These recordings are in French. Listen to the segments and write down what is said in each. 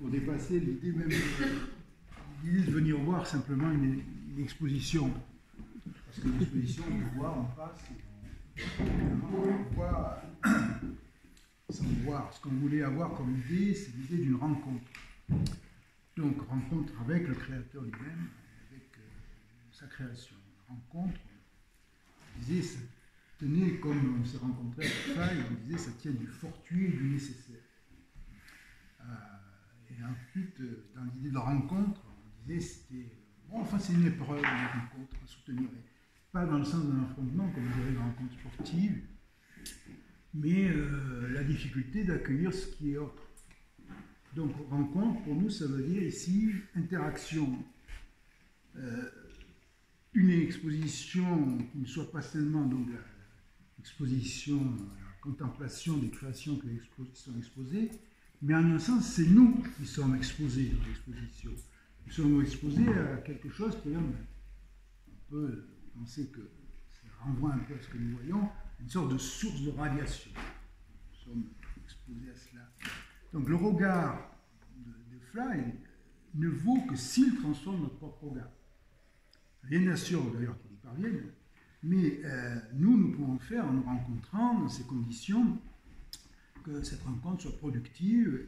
pour dépasser l'idée même de venir voir simplement une exposition. Parce que l'exposition, on voit, on passe, on voit sans voir. Ce qu'on voulait avoir comme idée, c'est l'idée d'une rencontre. Donc, rencontre avec le créateur lui-même, avec sa création. Rencontre, on disait, ça tenait, comme on s'est rencontré avec Faye, on disait, ça tient du fortuit et du nécessaire. Et ensuite, dans l'idée de la rencontre, on disait, c'était, bon, enfin, c'est une épreuve, une rencontre à soutenir. Pas dans le sens d'un affrontement, comme je dirais, une rencontre sportive, mais la difficulté d'accueillir ce qui est autre. Donc, rencontre, pour nous, ça veut dire ici interaction. Une exposition qui ne soit pas seulement donc, l'exposition, la contemplation des créations qui sont exposées, mais en un sens, c'est nous qui sommes exposés dans l'exposition. Nous sommes exposés à quelque chose, par exemple, on peut penser que ça renvoie un peu à ce que nous voyons, une sorte de source de radiation. Nous sommes exposés à cela. Donc le regard de Fly ne vaut que s'il transforme notre propre regard. Rien n'assure d'ailleurs qu'il y parvienne, mais nous pouvons faire en nous rencontrant dans ces conditions que cette rencontre soit productive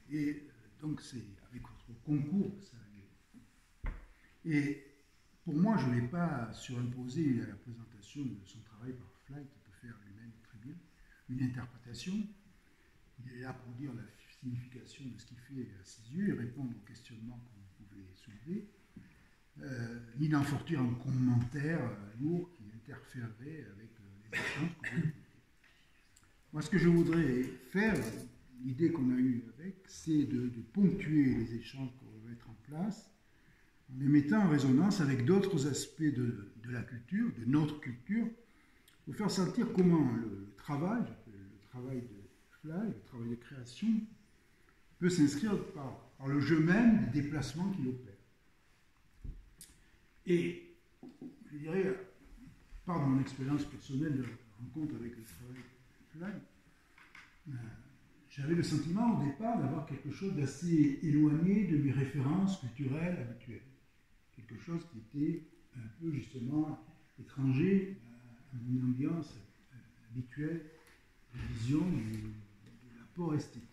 et donc c'est avec votre concours. Ça. Et pour moi, je ne vais pas surimposer à la présentation de son travail par Fly, qui peut faire lui-même très bien, une interprétation. Il est là pour dire la signification de ce qu'il fait à ses yeux et répondre aux questionnements que vous pouvez soulever, ni d'en sortir un commentaire lourd qui interférerait avec les échanges que vous avez. Moi, ce que je voudrais faire, l'idée qu'on a eue avec, c'est de ponctuer les échanges qu'on va mettre en place, en les mettant en résonance avec d'autres aspects de la culture, de notre culture, pour faire sentir comment le travail de Fly, le travail de création, peut s'inscrire par le jeu même des déplacements qu'il opère. Et je dirais, par mon expérience personnelle de rencontre avec le travail de Fly, j'avais le sentiment au départ d'avoir quelque chose d'assez éloigné de mes références culturelles habituelles. Quelque chose qui était un peu justement étranger à mon ambiance habituelle de vision de l'apport esthétique.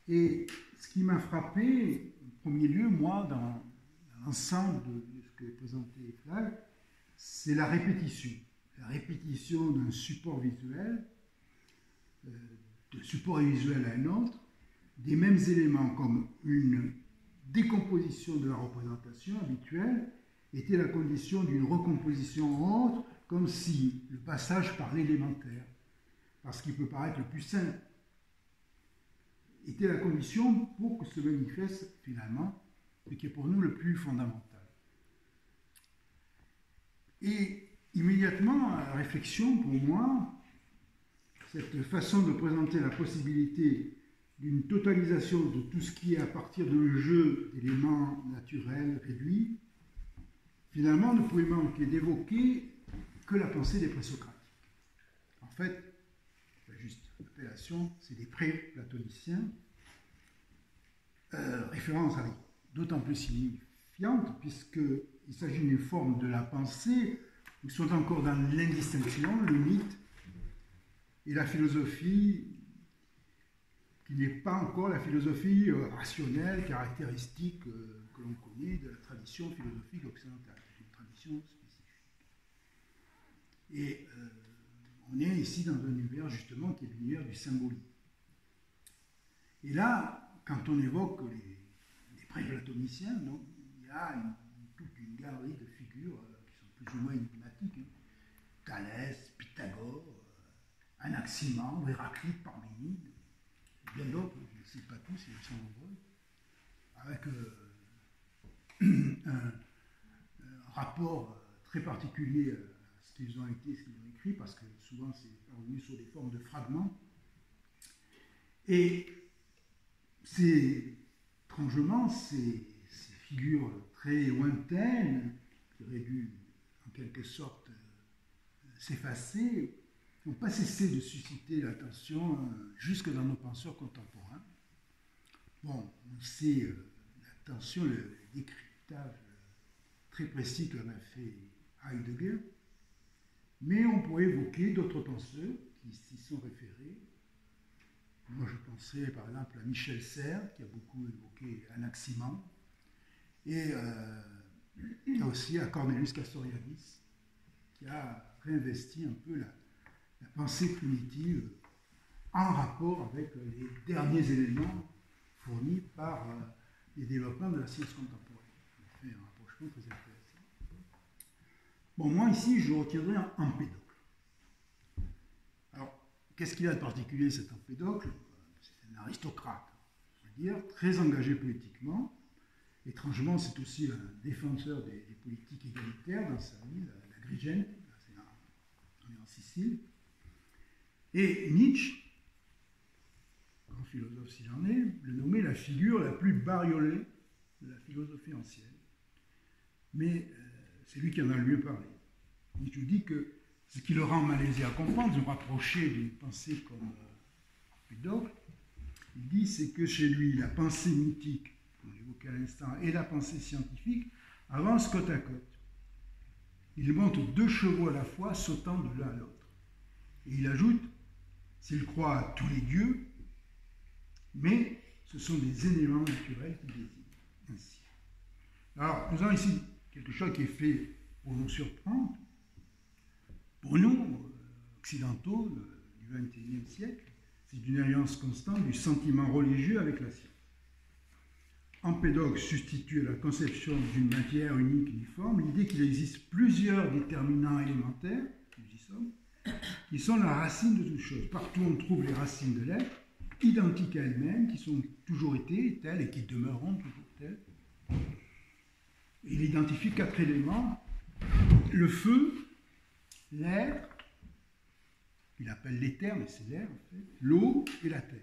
Et ce qui m'a frappé, en premier lieu, moi, dans l'ensemble de ce que présentait Fly, c'est la répétition. La répétition d'un support visuel, de support visuel à un autre, des mêmes éléments comme une décomposition de la représentation habituelle était la condition d'une recomposition autre, comme si le passage par l'élémentaire, parce qu'il peut paraître le plus simple, était la condition pour que se manifeste finalement ce qui est pour nous le plus fondamental. Et immédiatement, à la réflexion, pour moi, cette façon de présenter la possibilité d'une totalisation de tout ce qui est à partir d'un jeu d'éléments naturels réduits, finalement ne pouvait manquer d'évoquer que la pensée des présocratiques. En fait, la juste appellation, c'est des pré-platoniciens, référence d'autant plus signifiante puisqu'il s'agit d'une forme de la pensée où sont encore dans l'indistinction, le mythe et la philosophie qui n'est pas encore la philosophie rationnelle, caractéristique que l'on connaît de la tradition philosophique occidentale. C'est une tradition spécifique. Et on est ici dans un univers justement qui est l'univers du symbolique. Et là, quand on évoque les pré-platoniciens, donc, il y a toute une galerie de figures qui sont plus ou moins énigmatiques. Hein. Thalès, Pythagore, Anaximandre, Héraclite, Parménide, bien d'autres, je ne sais pas tous, ils sont nombreux, avec un rapport très particulier à ce qu'ils ont été, ce qu'ils ont écrit, parce que souvent c'est revenu sur des formes de fragments. Et étrangement, ces figures très lointaines, qui auraient dû en quelque sorte s'effacer, n'ont pas cessé de susciter l'attention jusque dans nos penseurs contemporains. bon, on sait l'attention, le décryptage très précis qu'en a fait Heidegger, mais on pourrait évoquer d'autres penseurs qui s'y sont référés. Moi, je penserais par exemple à Michel Serres, qui a beaucoup évoqué Anaximan, et aussi à Cornelius Castoriadis, qui a réinvesti un peu la pensée primitive en rapport avec les derniers éléments fournis par les développements de la science contemporaine. On fait un rapprochement très intéressant. Bon, moi ici, je retiendrai un Empédocle. Alors, qu'est-ce qu'il a de particulier cet Empédocle? C'est un aristocrate, je veux dire, très engagé politiquement. Étrangement, c'est aussi un défenseur des politiques égalitaires dans sa ville, l'Agrigente, on est en Sicile. Et Nietzsche, grand philosophe s'il en est, le nommait la figure la plus bariolée de la philosophie ancienne. Mais c'est lui qui en a le mieux parlé. Nietzsche dit que ce qui le rend malaisé à comprendre, de rapprocher d'une pensée comme Empédocle, il dit c'est que chez lui, la pensée mythique, qu'on évoquait à l'instant, et la pensée scientifique avancent côte à côte. Il monte deux chevaux à la fois, sautant de l'un à l'autre. Et il ajoute, s'il croit à tous les dieux, mais ce sont des éléments naturels qui désignent ainsi. Alors, nous avons ici quelque chose qui est fait pour nous surprendre. Pour nous, occidentaux du XXIe siècle, c'est une alliance constante du sentiment religieux avec la science. Empédocle substitue à la conception d'une matière unique uniforme l'idée qu'il existe plusieurs déterminants élémentaires, nous y sommes, qui sont la racine de toute chose. Partout on trouve les racines de l'être, identiques à elles-mêmes, qui sont toujours été telles et qui demeureront toujours telles. Il identifie 4 éléments: le feu, l'air, il appelle l'éther, mais c'est l'air en fait, l'eau et la terre.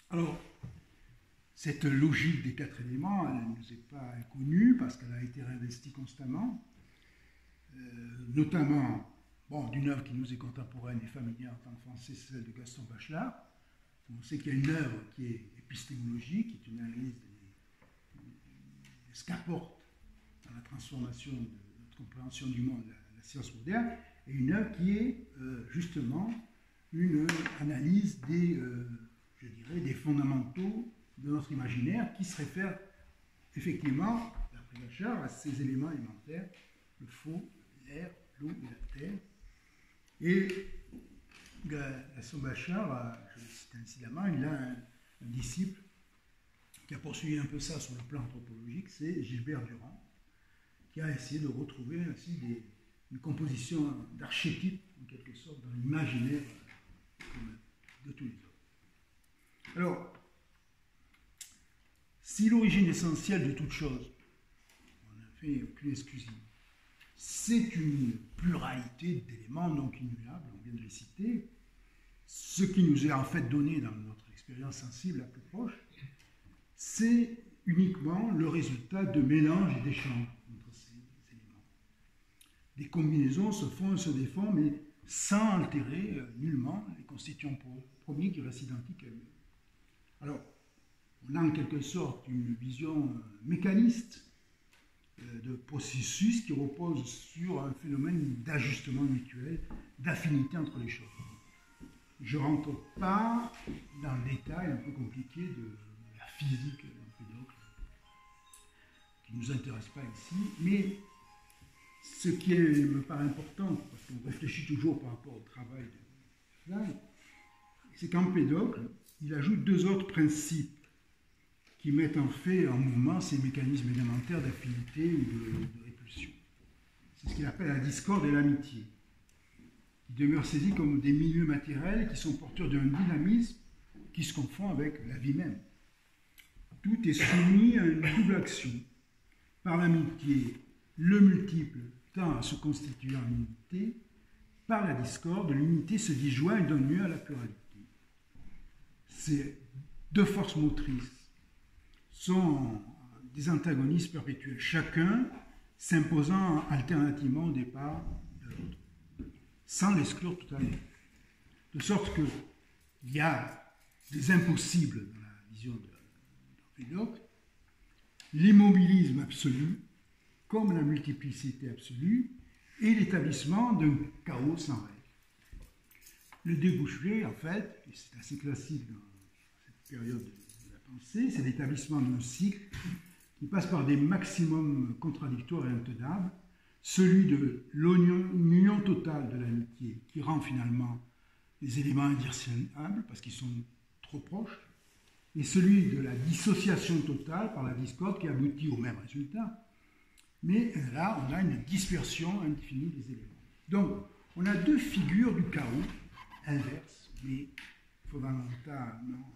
Alors, cette logique des 4 éléments, elle ne nous est pas inconnue parce qu'elle a été réinvestie constamment, notamment d'une œuvre qui nous est contemporaine et familière en tant que français, celle de Gaston Bachelard. On sait qu'il y a une œuvre qui est épistémologique, qui est une analyse de ce qu'apporte dans la transformation de notre compréhension du monde la science moderne, et une œuvre qui est justement une analyse je dirais, des fondamentaux de notre imaginaire qui se réfère effectivement, d'après Bachelard, à ces éléments élémentaires, le feu, l'air, l'eau et la terre. Et Gaston Bachelard, je le cite incidemment, il a un disciple qui a poursuivi un peu ça sur le plan anthropologique, c'est Gilbert Durand, qui a essayé de retrouver ainsi une composition d'archétypes, en quelque sorte, dans l'imaginaire de tous les hommes. Alors, si l'origine essentielle de toute chose, on a fait aucune exclusive, c'est une pluralité d'éléments donc immutables, on vient de les citer, ce qui nous est en fait donné dans notre expérience sensible la plus proche, c'est uniquement le résultat de mélanges et d'échanges entre ces éléments. Des combinaisons se font et se défont, mais sans altérer nullement les constituants premiers qui restent identiques à eux. Alors, on a en quelque sorte une vision mécaniste de processus qui repose sur un phénomène d'ajustement mutuel, d'affinité entre les choses. Je ne rentre pas dans le détail un peu compliqué de la physique d'Empédocle, qui ne nous intéresse pas ici, mais ce qui me paraît important, parce qu'on réfléchit toujours par rapport au travail de Fly, c'est qu'Empédocle, il ajoute 2 autres principes qui mettent en fait en mouvement ces mécanismes élémentaires d'affinité ou de répulsion. C'est ce qu'il appelle la discorde et l'amitié, qui demeurent saisis comme des milieux matériels qui sont porteurs d'un dynamisme qui se confond avec la vie même. Tout est soumis à une double action. Par l'amitié, le multiple tend à se constituer en unité. Par la discorde, l'unité se disjoint et donne lieu à la pluralité. Ces 2 forces motrices sont des antagonismes perpétuels, chacun s'imposant alternativement au départ de l'autre, sans l'exclure totalement. De sorte qu'il y a des impossibles dans la vision Empédocle, l'immobilisme absolu, comme la multiplicité absolue, et l'établissement d'un chaos sans règle. Le débouché, en fait, et c'est assez classique dans cette période de la pensée, c'est l'établissement d'un cycle qui passe par des maximums contradictoires et intenables, celui de l'union totale de l'amitié, qui rend finalement les éléments indissociables, parce qu'ils sont trop proches, et celui de la dissociation totale par la discorde qui aboutit au même résultat. Mais là, on a une dispersion infinie des éléments. Donc, on a deux figures du chaos inverses, mais fondamentalement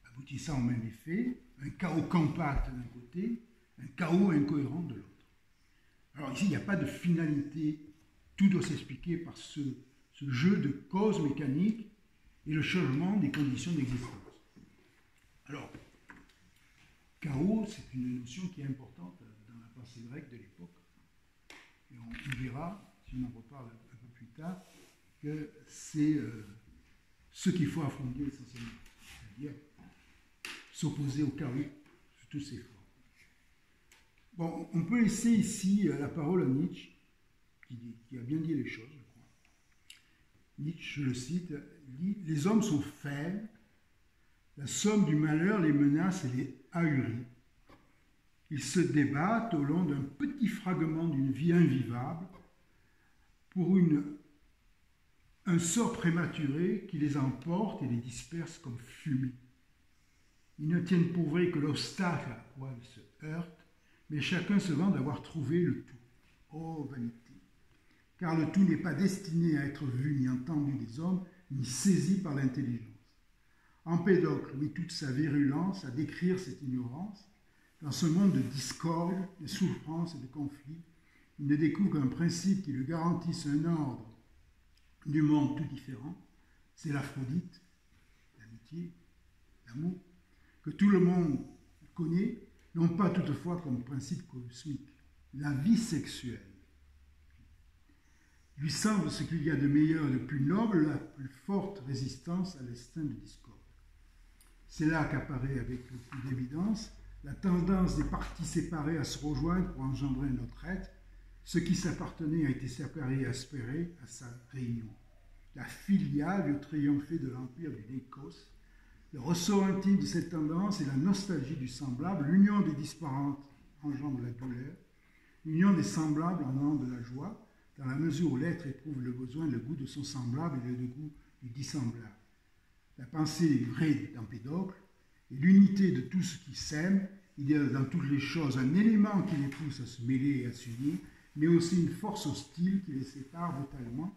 aboutissant au même effet, un chaos compact d'un côté, un chaos incohérent de l'autre. Alors ici, il n'y a pas de finalité, tout doit s'expliquer par ce jeu de causes mécaniques et le changement des conditions d'existence. Alors, chaos, c'est une notion qui est importante dans la pensée grecque de l'époque. Et on verra, si on en reparle un peu plus tard, que c'est ce qu'il faut affronter essentiellement, c'est-à-dire s'opposer au chaos sous toutes ses formes. Bon, on peut laisser ici la parole à Nietzsche, qui a bien dit les choses, je crois. Nietzsche, je le cite, dit « Les hommes sont faibles, la somme du malheur les menace et les ahurit. Ils se débattent au long d'un petit fragment d'une vie invivable pour un sort prématuré qui les emporte et les disperse comme fumée. Ils ne tiennent pour vrai que l'obstacle à quoi ils se heurtent, mais chacun se vante d'avoir trouvé le tout. Oh, vanité! Car le tout n'est pas destiné à être vu ni entendu des hommes, ni saisi par l'intelligence. Empédocle mit toute sa virulence à décrire cette ignorance. Dans ce monde de discorde, de souffrance et de conflits, il ne découvre qu'un principe qui lui garantisse un ordre du monde tout différent, c'est l'Aphrodite, l'amitié, l'amour, que tout le monde connaît, non pas toutefois comme principe cosmique, la vie sexuelle. Lui semble ce qu'il y a de meilleur et de plus noble, la plus forte résistance à l'instinct de discorde. C'est là qu'apparaît avec le plus d'évidence la tendance des parties séparées à se rejoindre pour engendrer un autre être. Ce qui s'appartenait a été séparé et aspiré à sa réunion. La philia lui triomphait de l'empire du Décos. Le ressort intime de cette tendance est la nostalgie du semblable. L'union des disparates engendre la douleur. L'union des semblables engendre de la joie, dans la mesure où l'être éprouve le besoin, le goût de son semblable et le goût du dissemblable. La pensée vraie d'Empédocle est l'unité de tout ce qui s'aime. Il y a dans toutes les choses un élément qui les pousse à se mêler et à s'unir, mais aussi une force hostile qui les sépare brutalement.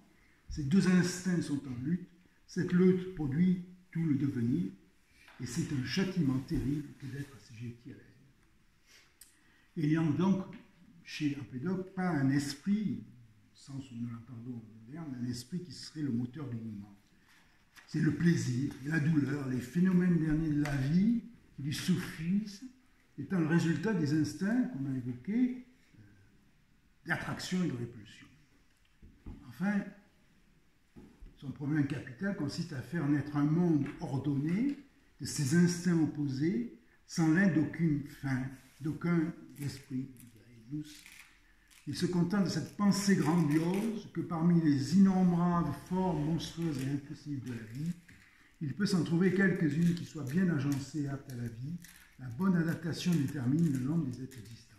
Ces deux instincts sont en lutte. Cette lutte produit tout le devenir, et c'est un châtiment terrible que d'être assujetti à la haine. Ayant donc, chez Empédocle, pas un esprit, au sens où nous l'entendons moderne, un esprit qui serait le moteur du mouvement. C'est le plaisir, la douleur, les phénomènes derniers de la vie, du soufisme, étant le résultat des instincts qu'on a évoqués, d'attraction et de répulsion. Enfin, son problème capital consiste à faire naître un monde ordonné de ces instincts opposés, sans l'aide d'aucune fin, d'aucun esprit. Il se contente de cette pensée grandiose que parmi les innombrables formes monstrueuses et impossibles de la vie, il peut s'en trouver quelques-unes qui soient bien agencées et aptes à la vie. La bonne adaptation détermine le nombre des êtres existants.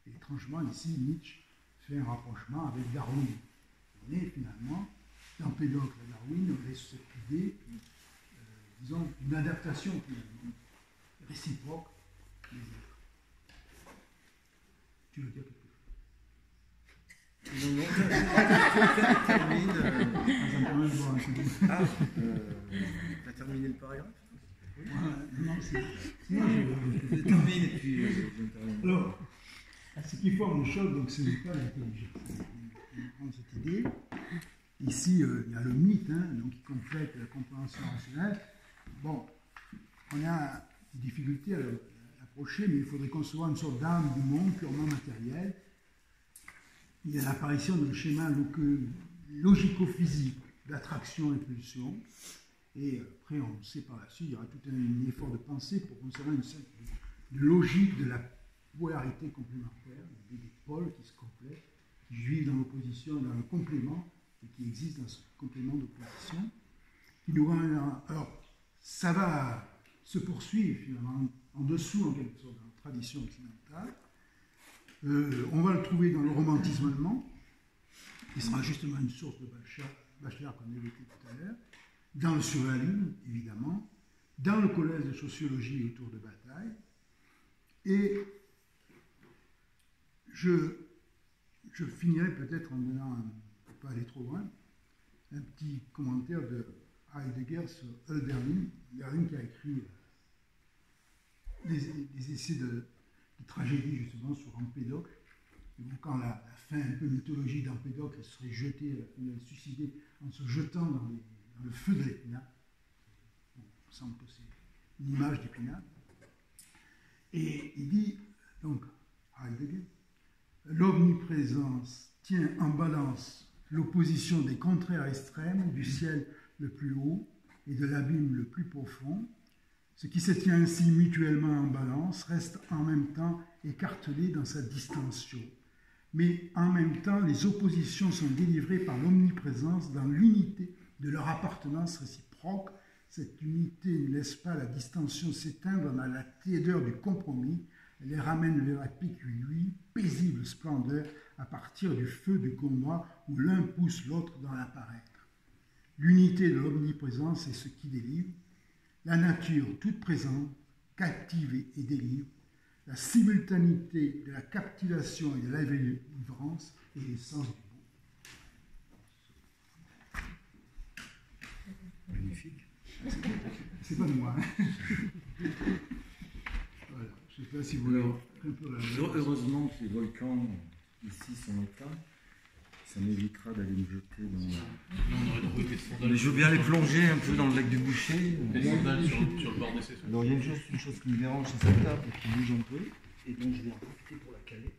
Et étrangement, ici, Nietzsche fait un rapprochement avec Darwin. On est finalement, d'Empédocle à Darwin, on laisse cette idée, disons, une adaptation finalement, réciproque des êtres. Tu veux dire quelque chose? Non, termine. T'as terminé le paragraphe? Non, c'est. Je termine et puis je me termine. Alors, ce qui forme les choses, donc ce n'est pas l'intelligence. On prend cette idée. Ici, il y a le mythe, donc, qui complète la compréhension rationnelle. Bon, on a des difficultés à l'approcher, mais il faudrait concevoir une sorte d'âme du monde purement matérielle. Il y a l'apparition d'un schéma logico-physique d'attraction et pulsion. Et après, on sait par la suite, il y aura tout un effort de pensée pour conserver une certaine logique de la polarité complémentaire, des pôles qui se complètent, qui vivent dans l'opposition, dans le complément, et qui existent dans ce complément d'opposition. Alors, ça va se poursuivre finalement en dessous, en quelque sorte, dans la tradition occidentale. On va le trouver dans le romantisme allemand, qui sera justement une source de Bachelard qu'on évoquait tout à l'heure, dans le surréalisme, évidemment, dans le collège de sociologie autour de Bataille. Et je finirai peut-être en donnant, pour ne pas aller trop loin, un petit commentaire de Heidegger sur Hölderlin, qui a écrit des essais de tragédie justement sur Empédocle, évoquant la fin un peu mythologique d'Empédocle, il serait jeté, il serait suicidé en se jetant dans le feu de l'Épinal. Bon, il me semble que c'est une image d'Épinal. Et il dit, donc, Heidegger, l'omniprésence tient en balance l'opposition des contraires extrêmes, du ciel le plus haut et de l'abîme le plus profond. Ce qui se tient ainsi mutuellement en balance reste en même temps écartelé dans sa distension. Mais en même temps, les oppositions sont délivrées par l'omniprésence dans l'unité de leur appartenance réciproque. Cette unité ne laisse pas la distension s'éteindre dans la tiédeur du compromis. Elle les ramène vers la paisible splendeur à partir du feu du combat où l'un pousse l'autre dans l'apparaître. L'unité de l'omniprésence est ce qui délivre. La nature toute présente, captive et délivre. La simultanéité de la captivation et de la délivrance est l'essence du beau. Magnifique. C'est pas de moi. Hein. Voilà. Je ne sais pas si vous voulez un peu la... Heureusement que les volcans ici sont éteints. Ça m'évitera d'aller me jeter dans la... On aurait trouvé des sandales. Mais je veux bien aller plonger un peu dans le lac du Boucher. Des sandales sur le bord des Alors il y a juste une chose qui me dérange, c'est cette table qui bouge un peu. Et donc je vais en profiter pour la caler.